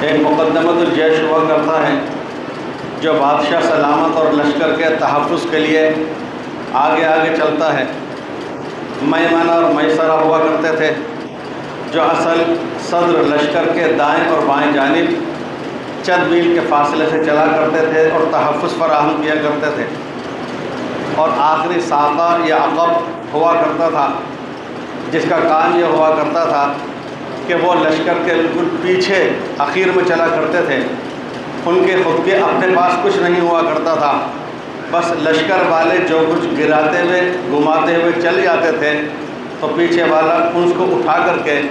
ایک مقدمۃ الجیش ہوا کرتا ہے جو بادشاہ سلامت اور لشکر کے تحفظ کے لیے آگے آگے چلتا ہے۔ میمنہ اور میسرہ ہوا کرتے تھے جو اصل صدر لشکر کے دائیں اور بائیں جانب چند میل کے فاصلے سے چلا کرتے تھے اور تحفظ فراہم کیا کرتے تھے، اور آخری ساقہ یا عقب ہوا کرتا تھا جس کا کام یہ ہوا کرتا تھا کہ وہ لشکر کے بالکل پیچھے اخیر میں چلا کرتے تھے۔ ان کے خود کے اپنے پاس کچھ نہیں ہوا کرتا تھا، بس لشکر والے جو کچھ گراتے ہوئے گھماتے ہوئے چل جاتے تھے تو پیچھے والا ان کو اٹھا کر کے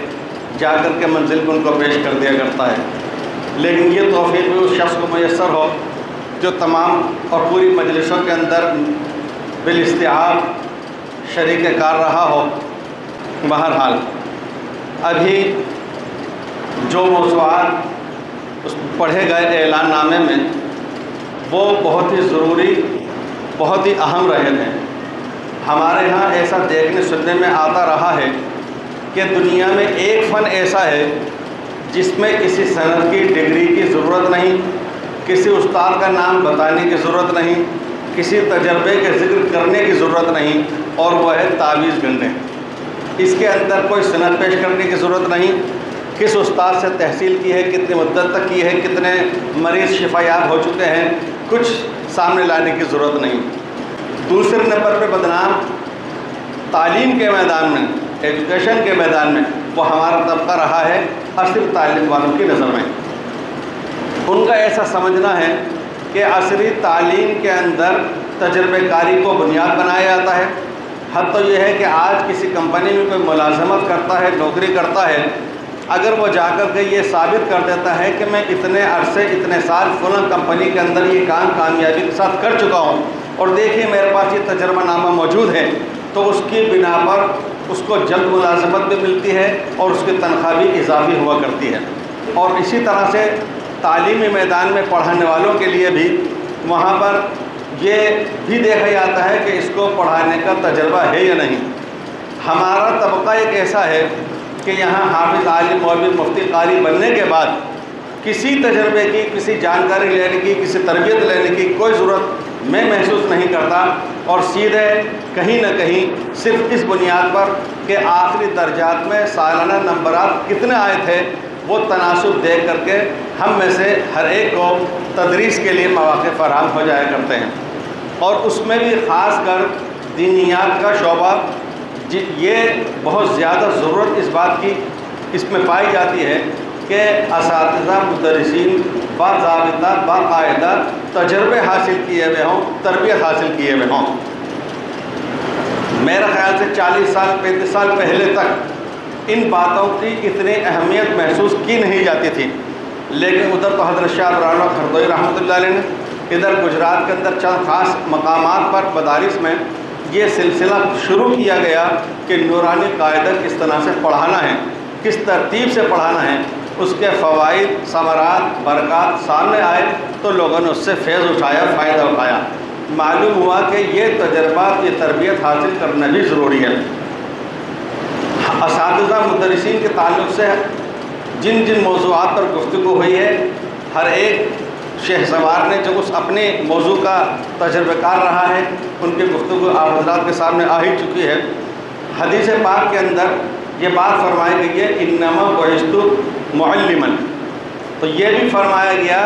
جا کر کے منزل کو ان کو پیش کر دیا کرتا ہے۔ لیکن یہ توفیق بھی اس شخص کو میسر ہو جو تمام اور پوری مجلسوں کے اندر بالاستیعاب شریک کار رہا ہو۔ بہرحال ابھی جو موضوعات اس پڑھے گئے اعلان نامے میں وہ بہت ہی ضروری، بہت ہی اہم رہے تھے۔ ہمارے ہاں ایسا دیکھنے سننے میں آتا رہا ہے کہ دنیا میں ایک فن ایسا ہے جس میں کسی صنعت کی ڈگری کی ضرورت نہیں، کسی استاد کا نام بتانے کی ضرورت نہیں، کسی تجربے کے ذکر کرنے کی ضرورت نہیں، اور وہ ہے تعویذ گننے۔ اس کے اندر کوئی صنعت پیش کرنے کی ضرورت نہیں، کس استاد سے تحصیل کی ہے، کتنی مدت تک کی ہے، کتنے مریض شفا یاب ہو چکے ہیں، کچھ سامنے لانے کی ضرورت نہیں۔ دوسرے نمبر پہ بدنام تعلیم کے میدان میں، ایجوکیشن کے میدان میں وہ ہمارا طبقہ رہا ہے عصری تعلیم والوں کی نظر میں۔ ان کا ایسا سمجھنا ہے کہ عصری تعلیم کے اندر تجربہ کاری کو بنیاد بنایا جاتا ہے۔ حد تو یہ ہے کہ آج کسی کمپنی میں کوئی ملازمت کرتا ہے، نوکری کرتا ہے، اگر وہ جا کر کے یہ ثابت کر دیتا ہے کہ میں اتنے عرصے اتنے سال فلاں کمپنی کے اندر یہ کام کامیابی کے ساتھ کر چکا ہوں اور دیکھیے میرے پاس یہ تجربہ نامہ موجود ہے، تو اس کی بنا پر اس کو جلد ملازمت بھی ملتی ہے اور اس کی تنخواہ بھی اضافی ہوا کرتی ہے۔ اور اسی طرح سے تعلیمی میدان میں پڑھانے والوں کے لیے بھی وہاں پر یہ بھی دیکھا جاتا ہے کہ اس کو پڑھانے کا تجربہ ہے یا نہیں۔ ہمارا طبقہ ایک ایسا ہے کہ یہاں حافظ، عالم، مولوی، مفتی، قاری بننے کے بعد کسی تجربے کی، کسی جانکاری لینے کی، کسی تربیت لینے کی کوئی ضرورت میں محسوس نہیں کرتا، اور سیدھے کہیں نہ کہیں صرف اس بنیاد پر کہ آخری درجات میں سالانہ نمبرات کتنے آئے تھے وہ تناسب دیکھ کر کے ہم میں سے ہر ایک کو تدریس کے لیے مواقع فراہم ہو جایا کرتے ہیں۔ اور اس میں بھی خاص کر دینیات کا شعبہ یہ بہت زیادہ ضرورت اس بات کی اس میں پائی جاتی ہے کہ اساتذہ مدرسین باضابطہ باقاعدہ تجربے حاصل کیے ہوئے ہوں، تربیت حاصل کیے ہوئے ہوں۔ میرا خیال سے 40 سال 35 سال پہلے تک ان باتوں کی اتنی اہمیت محسوس کی نہیں جاتی تھی، لیکن ادھر تو حضرت شاہ ابراہیم خردوئی رحمۃ اللہ علیہ نے ادھر گجرات کے اندر چند خاص مقامات پر مدارس میں یہ سلسلہ شروع کیا گیا کہ نورانی قاعدہ کس طرح سے پڑھانا ہے، کس ترتیب سے پڑھانا ہے، اس کے فوائد، ثمرات، برکات سامنے آئے تو لوگوں نے اس سے فیض اٹھایا، فائدہ اٹھایا۔ معلوم ہوا کہ یہ تجربات، یہ تربیت حاصل کرنا بھی ضروری ہے۔ اساتذہ مدرسین کے تعلق سے جن جن موضوعات پر گفتگو ہوئی ہے، ہر ایک شیخ سوار نے جو اس اپنے موضوع کا تجربہ کار رہا ہے ان کی گفتگو آپ حضرات کے سامنے آ ہی چکی ہے۔ حدیث پاک کے اندر یہ بات فرمائی گئی ہے انما بعثت معلما، تو یہ بھی فرمایا گیا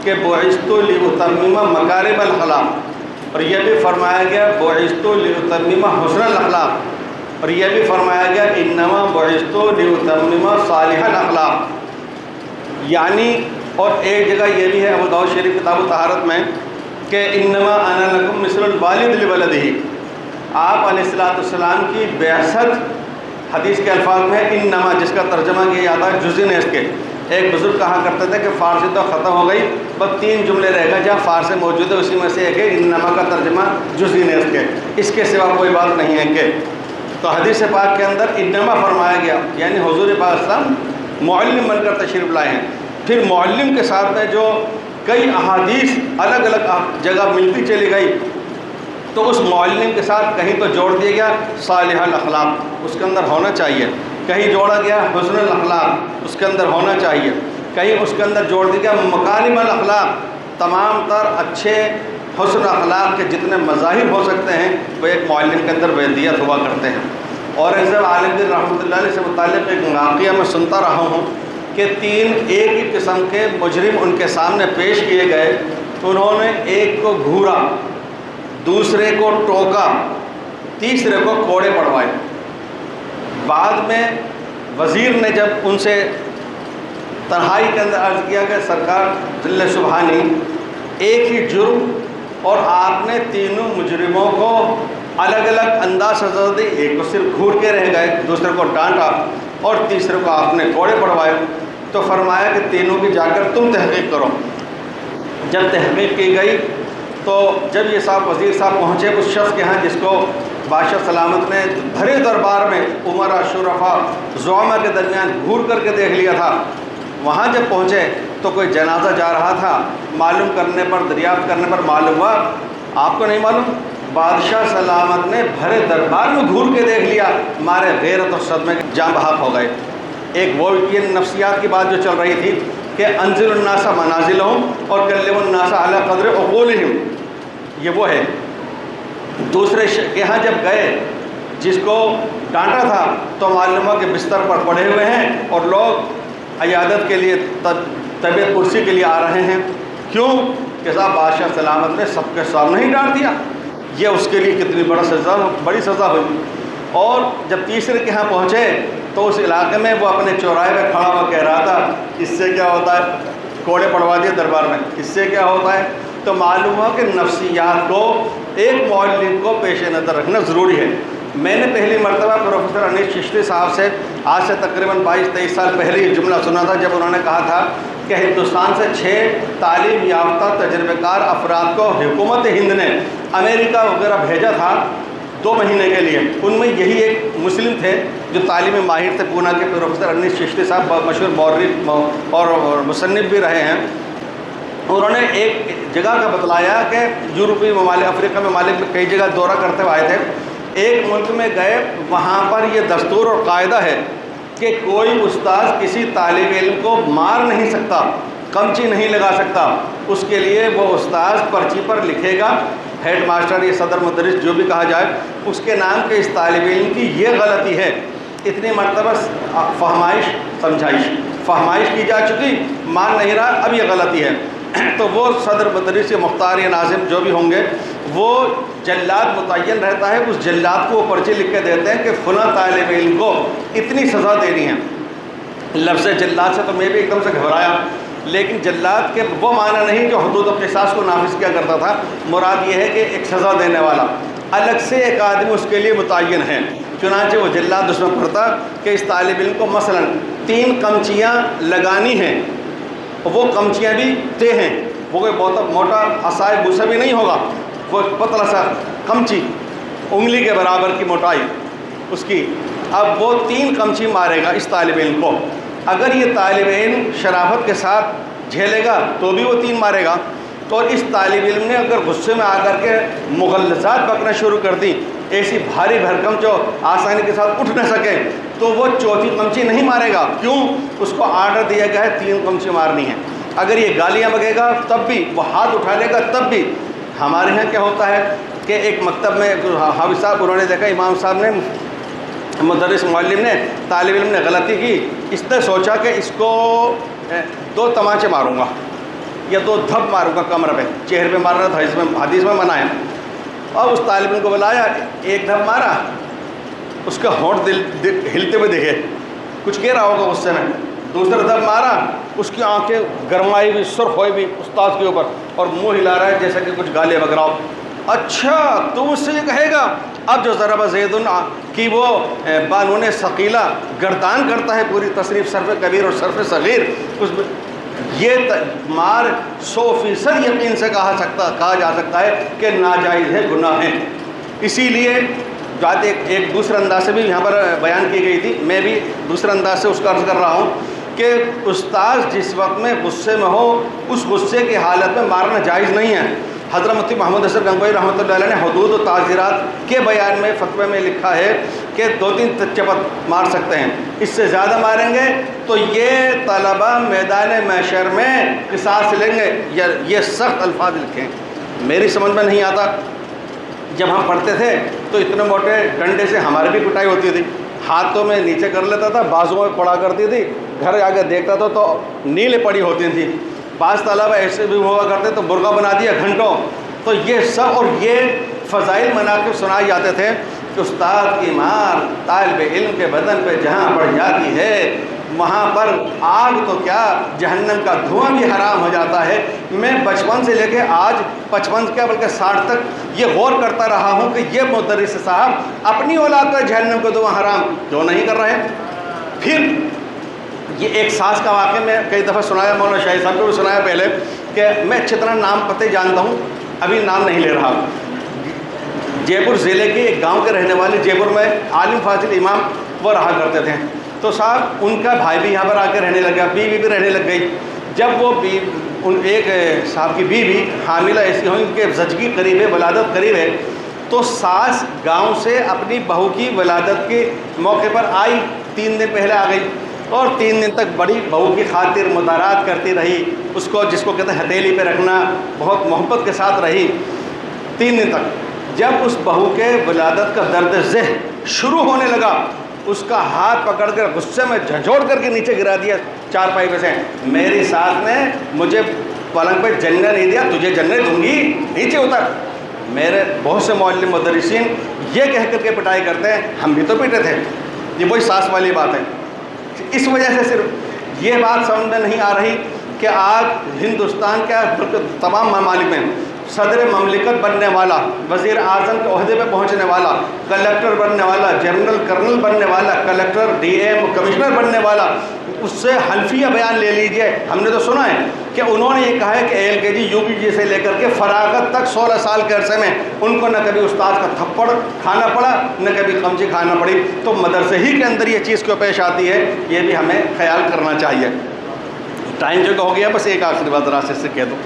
کہ بعثت لاتمم مکارم الاخلاق، اور یہ بھی فرمایا گیا بعثت لاتمم حسن الاخلاق، اور یہ بھی فرمایا گیا انما بعثت لاتمم صالح الاخلاق۔ یعنی اور ایک جگہ یہ بھی ہے ابو داؤد شریف کتاب الطہارت میں کہ انما انا لکم مثل الوالد لولدہ، آپ علیہ السلام کی بعثت حدیث کے الفاظ میں انما، جس کا ترجمہ کیا جاتا ہے جزء نیز کے۔ ایک بزرگ کہا کرتے تھے کہ فارسی تو ختم ہو گئی، بس 3 جملے رہ گئے جہاں فارسی موجود ہے، اسی میں سے ایک ہے انما کا ترجمہ جزء نیز کے، اس کے سوا کوئی بات نہیں ہے کہ۔ تو حدیث پاک کے اندر انما فرمایا گیا، یعنی حضور پاک صلی اللہ علیہ وسلم معلم بن کر تشریف لائے ہیں۔ پھر معلم کے ساتھ میں جو کئی احادیث الگ الگ جگہ ملتی چلی گئی، تو اس معلم کے ساتھ کہیں تو جوڑ دیا گیا صالح الاخلاق، اس کے اندر ہونا چاہیے، کہیں جوڑا گیا حسن الاخلاق، اس کے اندر ہونا چاہیے، کہیں اس کے اندر جوڑ دیا گیا مکارم الاخلاق، تمام تر اچھے حسن اخلاق کے جتنے مظاہر ہو سکتے ہیں وہ ایک معلم کے اندر بیدیت ہوا کرتے ہیں۔ اور ایسے عالم دین رحمۃ اللہ علیہ سے متعلق ایک واقعہ میں سنتا رہا ہوں کہ 3 ایک ہی قسم کے مجرم ان کے سامنے پیش کیے گئے، انہوں نے ایک کو گھورا، دوسرے کو ٹوکا، تیسرے کو کوڑے پڑوائے۔ بعد میں وزیر نے جب ان سے تنہائی کے اندر عرض کیا کہ سرکار جل سبحانی، ایک ہی جرم اور آپ نے تینوں مجرموں کو الگ الگ انداز سزا دی، ایک کو صرف گھور کے رہ گئے، دوسرے کو ڈانٹا اور تیسرے کو آپ نے کوڑے پڑوائے، تو فرمایا کہ تینوں کی جا کر تم تحقیق کرو۔ جب تحقیق کی گئی تو جب یہ صاحب وزیر صاحب پہنچے اس شخص کے ہاں جس کو بادشاہ سلامت نے بھرے دربار میں عمرا، شرفا، زعما کے درمیان گھور کر کے دیکھ لیا تھا، وہاں جب پہنچے تو کوئی جنازہ جا رہا تھا، معلوم کرنے پر، دریافت کرنے پر معلوم ہوا، آپ کو نہیں معلوم، بادشاہ سلامت نے بھرے دربار میں گھور کے دیکھ لیا، مارے غیرت اور صدمے جاں بحق ہو گئے۔ ایک وہ یہ نفسیات کی بات جو چل رہی تھی کہ انزل الناس منازلہم اور کلم الناس علی قدر عقولہم، یہ وہ ہے۔ دوسرے کے ہاں جب گئے، جس کو ڈانٹا تھا تو معلوم ہوا کہ بستر پر پڑے ہوئے ہیں اور لوگ عیادت کے لیے، طبیعت پرسی کے لیے آ رہے ہیں، کیوں کہ صاحب بادشاہ سلامت نے سب کے سامنے ہی ڈانٹ دیا، یہ اس کے لیے کتنی بڑی سزا ہوئی۔ اور جب تیسرے کے ہاں پہنچے تو اس علاقے میں وہ اپنے چوراہے پہ کھڑا ہوا کہہ رہا تھا، اس سے کیا ہوتا ہے، کوڑے پڑوا دیے دربار میں، اس سے کیا ہوتا ہے۔ تو معلوم ہوا کہ نفسیات کو ایک معلم کو پیش نظر رکھنا ضروری ہے۔ میں نے پہلی مرتبہ پروفیسر انیس چشتی صاحب سے آج سے تقریباً 22-23 سال پہلے یہ جملہ سنا تھا، جب انہوں نے کہا تھا کہ ہندوستان سے 6 تعلیم یافتہ تجربہ کار افراد کو حکومت ہند نے امریکہ وغیرہ بھیجا تھا 2 مہینے کے لیے، ان میں یہی ایک مسلم تھے جو تعلیم ماہر تھے، پونا کے پروفیسر انیس چشتی صاحب، بہت مشہور مورخ اور مصنف بھی رہے ہیں۔ انہوں نے ایک جگہ کا بتلایا کہ یورپی ممالک، افریقہ ممالک میں کئی جگہ دورہ کرتے ہوئے آئے تھے، ایک ملک میں گئے، وہاں پر یہ دستور اور قاعدہ ہے کہ کوئی استاذ کسی طالب علم کو مار نہیں سکتا، قمچی نہیں لگا سکتا، اس کے لیے وہ استاذ پرچی پر لکھے گا، ہیڈ ماسٹر یا صدر مدرس جو بھی کہا جائے، اس کے نام کے اس طالب علم کی یہ غلطی ہے، اتنی مرتبہ فہمائش کی جا چکی، مان نہیں رہا، اب یہ غلطی ہے، تو وہ صدر مدرس یا مختار یا ناظم جو بھی ہوں گے، وہ جلاد متعین رہتا ہے، اس جلاد کو وہ پرچی لکھ کے دیتے ہیں کہ فلاں طالب علم کو اتنی سزا دینی ہے۔ لفظ جلاد سے تو میں بھی ایک دم سے گھبرایا، لیکن جلاد کے وہ معنی نہیں جو حدود و قصاص کو نافذ کیا کرتا تھا، مراد یہ ہے کہ ایک سزا دینے والا، الگ سے ایک آدمی اس کے لیے متعین ہے۔ چنانچہ وہ جلاد اس میں پڑھتا کہ اس طالب علم کو مثلا 3 قمچیاں لگانی ہیں، وہ قمچیاں بھی طے ہیں، وہ کوئی بہت موٹا عصائے بوسا بھی نہیں ہوگا، وہ پتلا سا قمچی، انگلی کے برابر کی موٹائی اس کی، اب وہ 3 قمچی مارے گا اس طالب علم کو۔ اگر یہ طالب علم شرافت کے ساتھ جھیلے گا تو بھی وہ 3 مارے گا، تو اس طالب علم نے اگر غصے میں آ کر کے مغلظات بکنا شروع کر دی، ایسی بھاری بھرکم جو آسانی کے ساتھ اٹھ نہ سکے، تو وہ 4تھی قمچی نہیں مارے گا، کیوں؟ اس کو آرڈر دیا گیا ہے 3 قمچی مارنی ہے۔ اگر یہ گالیاں بکے گا تب بھی، وہ ہاتھ اٹھا لے گا تب بھی۔ ہمارے یہاں کیا ہوتا ہے کہ ایک مکتب میں حافظ صاحب انہوں نے دیکھا، امام صاحب نے، مدرس معلم نے، طالب علم نے غلطی کی، اس نے سوچا کہ اس کو 2 تماچے ماروں گا یا 2 دھب ماروں گا کمر پہ، چہرے پہ مارنا تھا، اس میں حدیث میں منع ہے۔ اور اس طالب علم کو بلایا، ایک دھب مارا، اس کا ہونٹ ہلتے ہوئے دیکھے، کچھ کہہ رہا ہوگا غصے میں، دوسرا دھب مارا، اس کی آنکھیں گرمائی ہوئی، سرخ ہوئی ہوئی استاد کے اوپر، اور منہ ہلا رہا ہے جیسا کہ کچھ گالے وغیرہ ہو۔ اچھا تم اس سے یہ کہے گا؟ اب جو ضرب زید کی وہ بانون ثقیلہ گردان کرتا ہے پوری تصریف، صرف کبیر اور صرف صغیر، اس میں یہ مار 100% یقین سے کہا جا سکتا ہے کہ ناجائز ہے، گناہ ہے۔ اسی لیے بات ایک دوسرے انداز سے بھی یہاں پر بیان کی گئی تھی، میں بھی دوسرے انداز سے اس کا عرض کر رہا ہوں کہ استاذ جس وقت میں غصے میں ہو، اس غصے کی حالت میں مارنا جائز نہیں ہے۔ حضرت مفتی محمد حسن گنگوئی رحمۃ اللہ علیہ نے حدود و تعزیرات کے بیان میں فتوے میں لکھا ہے کہ 2-3 چپت مار سکتے ہیں، اس سے زیادہ ماریں گے تو یہ طلبہ میدان محشر میں قصاص لیں گے. یہ سخت الفاظ لکھے ہیں، میری سمجھ میں نہیں آتا. جب ہم پڑھتے تھے تو اتنے موٹے ڈنڈے سے ہماری بھی پٹائی ہوتی تھی، ہاتھوں میں نیچے کر لیتا تھا، بازوؤں میں پڑا کرتی تھی، گھر آ کے دیکھتا تھا تو نیلے پڑی ہوتی تھیں. بعض طلبہ ایسے بھی ہوا کرتے تو برقع بنا دیا گھنٹوں. تو یہ سب اور یہ فضائل مناقب سنائے جاتے تھے کہ استاد کی مار طالب علم کے بدن پہ جہاں پڑ جاتی ہے وہاں پر آگ تو کیا جہنم کا دھواں بھی حرام ہو جاتا ہے. میں بچپن سے لے کے آج 55 کیا بلکہ 60 تک یہ غور کرتا رہا ہوں کہ یہ مدرس صاحب اپنی اولاد کا جہنم کا دھواں حرام کیوں نہیں کر رہے. پھر یہ ایک ساز کا واقعہ میں کئی دفعہ سنایا، مولانا شاہد صاحب کو بھی سنایا پہلے، کہ میں اچھی طرح نام پتے جانتا ہوں، ابھی نام نہیں لے رہا. جے پور ضلع کے ایک گاؤں کے رہنے والے، جے پور میں عالم فاضل امام وہ رہا کرتے تھے. تو صاحب ان کا بھائی بھی یہاں پر آ کے رہنے لگ گیا، بیوی بھی رہنے لگ گئی. جب وہ ایک صاحب کی بیوی حاملہ ایسی ہوئی کہ زچگی قریب ہے، ولادت قریب ہے، تو ساس گاؤں سے اپنی بہو کی ولادت کے موقع پر آئی، 3 دن پہلے آ گئی اور 3 دن تک بڑی بہو کی خاطر مدارات کرتی رہی، اس کو جس کو کہتے ہیں ہتھیلی پہ رکھنا، بہت محبت کے ساتھ رہی 3 دن تک. جب اس بہو کے ولادت کا درد ذہ شروع ہونے لگا، اس کا ہاتھ پکڑ کر غصے میں جھنجھوڑ کر کے نیچے گرا دیا چارپائی پہ سے. میری ساس نے مجھے پلنگ پہ جننے نہیں دیا، تجھے جننے دوں گی، نیچے اتر. میرے بہت سے معلم مدرسین یہ کہہ کر کے پٹائی کرتے ہیں، ہم بھی تو پیٹے تھے. یہ وہی ساس والی بات ہے. اس وجہ سے صرف یہ بات سمجھ میں نہیں آ رہی کہ آج ہندوستان کے تمام ممالک میں صدر مملکت بننے والا، وزیر اعظم کے عہدے پہ پہنچنے والا، کلکٹر بننے والا، جنرل کرنل بننے والا، کلکٹر ڈی ایم کمشنر بننے والا، اس سے حلفیہ بیان لے لیجئے. ہم نے تو سنا ہے کہ انہوں نے یہ کہا ہے کہ LKG UKG سے لے کر کے فراغت تک 16 سال کے عرصے میں ان کو نہ کبھی استاد کا تھپڑ کھانا پڑا نہ کبھی قمچی کھانا پڑی. تو مدرسے ہی کے اندر یہ چیز کیوں پیش آتی ہے، یہ بھی ہمیں خیال کرنا چاہیے. ٹائم جو کہ ہو گیا، بس ایک آخری بات راستے سے کہہ دوں.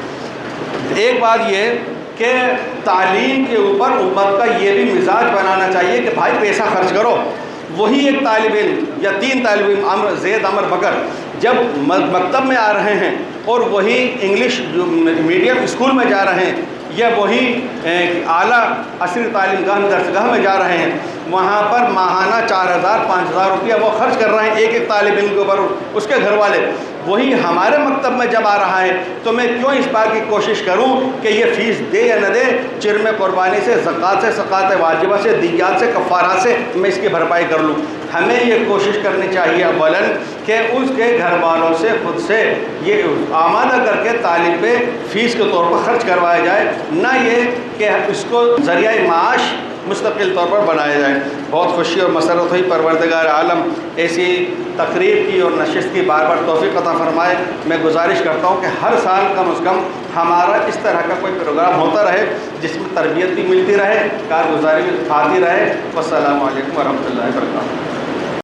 ایک بات یہ کہ تعلیم کے اوپر امت کا یہ بھی مزاج بنانا چاہیے کہ بھائی پیسہ خرچ کرو. وہی ایک طالب علم یا 3 طالب علم زید عمر بکر جب مکتب میں آ رہے ہیں اور وہی انگلش میڈیم اسکول میں جا رہے ہیں یا وہی اعلیٰ عصری تعلیم گاہ درسگاہ میں جا رہے ہیں، وہاں پر ماہانہ 4,000-5,000 روپیہ وہ خرچ کر رہے ہیں ایک طالب علم کے اوپر، اس کے گھر والے. وہی ہمارے مکتب میں جب آ رہا ہے تو میں کیوں اس بات کی کوشش کروں کہ یہ فیس دے یا نہ دے، چرم قربانی سے، زکوٰۃ سے، زکوٰۃ واجبہ سے، دیات سے، کفارات سے میں اس کی بھرپائی کر لوں. ہمیں یہ کوشش کرنی چاہیے اولاً کہ اس کے گھر والوں سے خود سے یہ آمادہ کر کے طالب پہ فیس کے طور پر خرچ کروایا جائے، نہ یہ کہ اس کو ذریعہ معاش مستقل طور پر بنایا جائے. بہت خوشی اور مسرت ہوئی. پروردگار عالم ایسی تقریب کی اور نشست کی بار بار توفیق عطا فرمائے. میں گزارش کرتا ہوں کہ ہر سال کم از کم ہمارا اس طرح کا کوئی پروگرام ہوتا رہے جس میں تربیت بھی ملتی رہے، کارگزاری بھی آتی رہے. والسلام علیکم ورحمۃ اللہ وبرکاتہ.